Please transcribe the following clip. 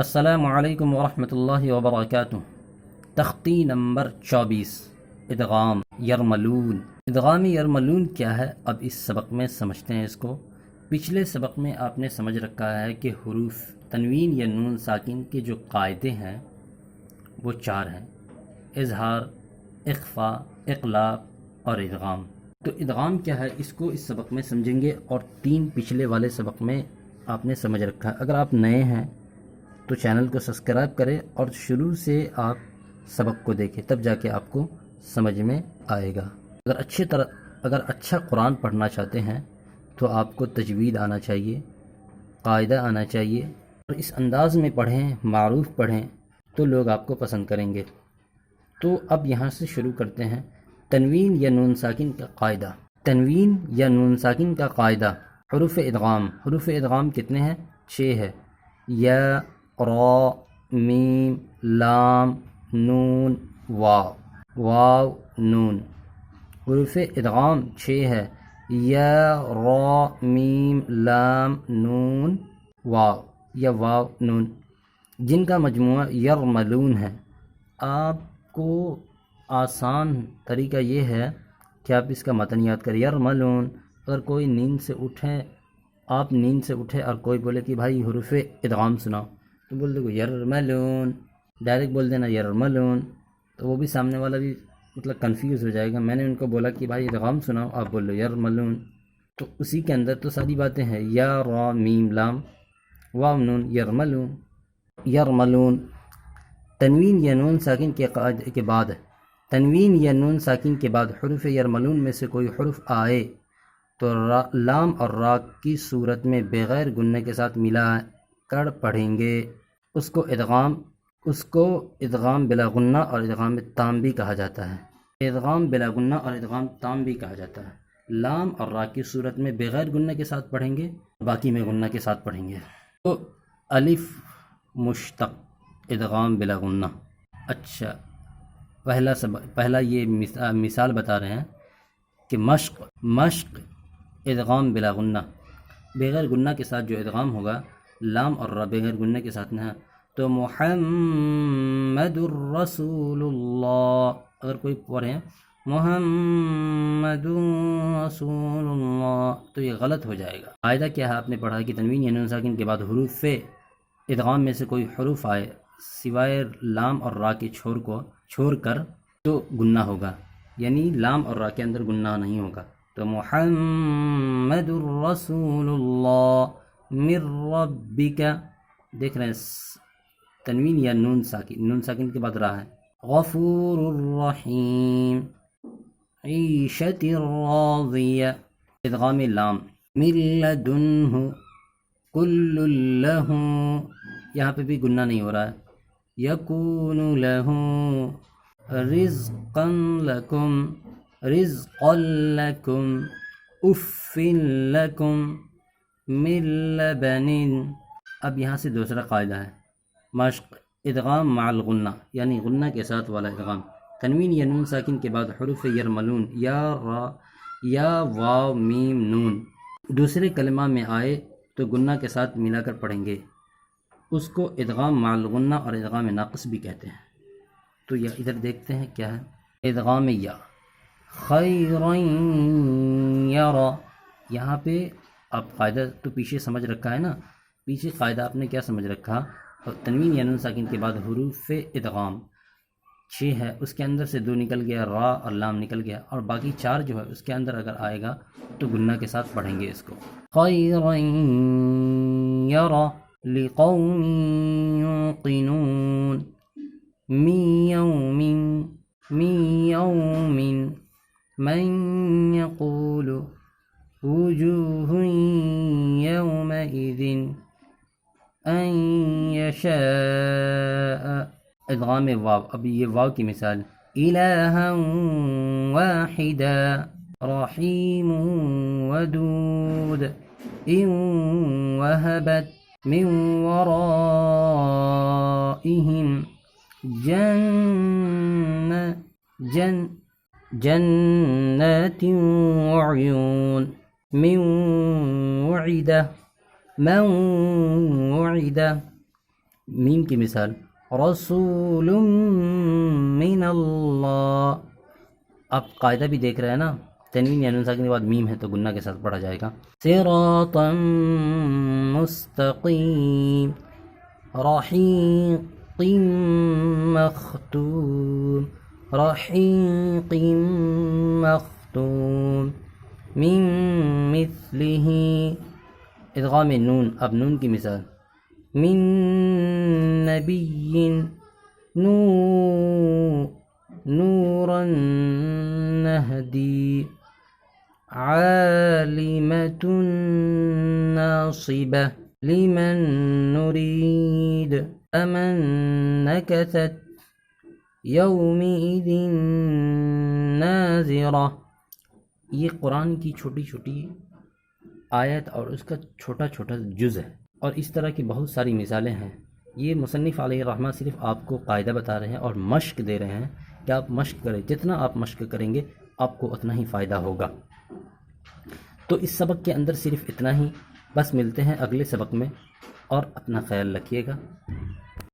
السلام علیکم ورحمۃ اللہ وبرکاتہ۔ تختی نمبر 24 ادغام یرملون۔ ادغام یرملون کیا ہے؟ اب اس سبق میں سمجھتے ہیں اس کو۔ پچھلے سبق میں آپ نے سمجھ رکھا ہے کہ حروف تنوین یا نون ساکن کے جو قاعدے ہیں وہ 4 ہیں: اظہار، اخفا، اقلاب اور ادغام۔ تو ادغام کیا ہے اس کو اس سبق میں سمجھیں گے، اور 3 پچھلے والے سبق میں آپ نے سمجھ رکھا ہے۔ اگر آپ نئے ہیں تو چینل کو سبسکرائب کریں اور شروع سے آپ سبق کو دیکھیں، تب جا کے آپ کو سمجھ میں آئے گا۔ اگر اچھا قرآن پڑھنا چاہتے ہیں تو آپ کو تجوید آنا چاہیے، قاعدہ آنا چاہیے، اور اس انداز میں پڑھیں، معروف پڑھیں تو لوگ آپ کو پسند کریں گے۔ تو اب یہاں سے شروع کرتے ہیں۔ تنوین یا نون ساکن کا قاعدہ۔ تنوین یا نون ساکن کا قاعدہ: حروف ادغام۔ حروف ادغام کتنے ہیں؟ 6 ہے: یا، را، میم، لام، نون، واو۔ واو، نون۔ حروف ادغام 6 ہے: یا، را، میم، لام، نون، واو یا واو، نون، جن کا مجموعہ یرملون ہے۔ آپ کو آسان طریقہ یہ ہے کہ آپ اس کا متن یاد کریں: یرملون۔ اگر کوئی نیند سے اٹھیں، آپ نیند سے اٹھے اور کوئی بولے کہ بھائی حروف ادغام سناؤ، تو بول دو یرملون، ڈائریکٹ بول دینا یرملون، تو وہ بھی سامنے والا بھی کنفیوز ہو جائے گا۔ میں نے ان کو بولا کہ بھائی ادغام سناؤ، آپ بول لو یرملون، تو اسی کے اندر تو ساری باتیں ہیں: یا، را، میم، لام، واو، نون، یرملون۔ یرملون۔ تنوین یا نون ساکن کے بعد تنوین یا نون ساکن کے بعد حروف یرملون میں سے کوئی حرف آئے تو لام اور را کی صورت میں بغیر گننے کے ساتھ ملا کر پڑھیں گے۔ اس کو ادغام بلا غنہ اور ادغام تام بھی کہا جاتا ہے۔ ادغام بلا غنہ اور ادغام تام بھی کہا جاتا ہے۔ لام اور را کی صورت میں بغیر گننے کے ساتھ پڑھیں گے، باقی میں غنہ کے ساتھ پڑھیں گے۔ تو الف مشتق ادغام بلا غنہ۔ اچھا، پہلا یہ مثال بتا رہے ہیں کہ مشق ادغام بلا غنہ، بغیر گنہ کے ساتھ جو ادغام ہوگا، لام اور را بغیر گنہ کے ساتھ نہ، تو محمد الرسول اللہ، اگر کوئی پڑھے محمد رسول اللہ تو یہ غلط ہو جائے گا۔ قاعدہ کیا ہے؟ آپ نے پڑھا کہ تنوین یا نون ساکن کے بعد حروف ادغام میں سے کوئی حروف آئے سوائے لام اور را کے چھوڑ کر تو گنہ ہوگا، یعنی لام اور را کے اندر گنہ نہیں ہوگا۔ تو محمد الرسول اللہ من ربک، دیکھ رہے ہیں تنوین یا نون ساکن کے بعد را ہے۔ غفور الرحیم، عیشت راضیہ ادغام لام۔ من لدنہ، کل لہ، یہاں پہ بھی گنہ نہیں ہو رہا ہے۔ یکون لہ، رزقا لکم، رزقا لکم، اف لکم، من لبن۔ اب یہاں سے دوسرا قاعدہ ہے: مشق ادغام مع الغنہ، یعنی غنہ کے ساتھ والا ادغام۔ تنوین یا نون ساکن کے بعد حروف یرملون یا را یا واو میم نون دوسرے کلمہ میں آئے تو گنہ کے ساتھ ملا کر پڑھیں گے، اس کو ادغام مع الغنہ اور ادغام ناقص بھی کہتے ہیں۔ تو یہ ادھر دیکھتے ہیں کیا ہے۔ ادغام یا، خیرا یرا، یہاں پہ آپ قاعدہ تو پیچھے سمجھ رکھا ہے نا، پیچھے قاعدہ آپ نے کیا سمجھ رکھا؟ اور تنوین یا نون ساکن کے بعد حروف ادغام 6 ہے، اس کے اندر سے 2 نکل گیا، را اور لام نکل گیا، اور باقی 4 جو ہے اس کے اندر اگر آئے گا تو گنہ کے ساتھ پڑھیں گے اس کو۔ خیرا یرا لقوم یوقنون، من یوم من یقول وجوہ یومئذ ان یشاء ادغام واو۔ اب یہ واو کی مثال: الہا واحدا، رحیم ودود، ان وہبت من ورائہم جنات وعیون، من وعدہ، میم کی مثال رسول من اللہ. آپ قاعدہ بھی دیکھ رہے ہیں نا، تنوین یا نون ساکن کے بعد میم ہے تو گنہ کے ساتھ پڑھا جائے گا. صراطا مستقیم رحیق مختوم رحیق مختوم من مثلہ. ادغام نون. اب نون کی مثال من نبی نورا نہدی عالمة ناصبة لمن نريد فمن نكثت يومئذ نازرة. یہ قرآن کی چھوٹی چھوٹی آیت اور اس کا چھوٹا چھوٹا جز ہے، اور اس طرح کی بہت ساری مثالیں ہیں. یہ مصنف علیہ الرحمہ صرف آپ کو قاعدہ بتا رہے ہیں اور مشق دے رہے ہیں کہ آپ مشق کریں. جتنا آپ مشق کریں گے آپ کو اتنا ہی فائدہ ہوگا. تو اس سبق کے اندر صرف اتنا ہی. بس ملتے ہیں اگلے سبق میں، اور اپنا خیال رکھیے گا.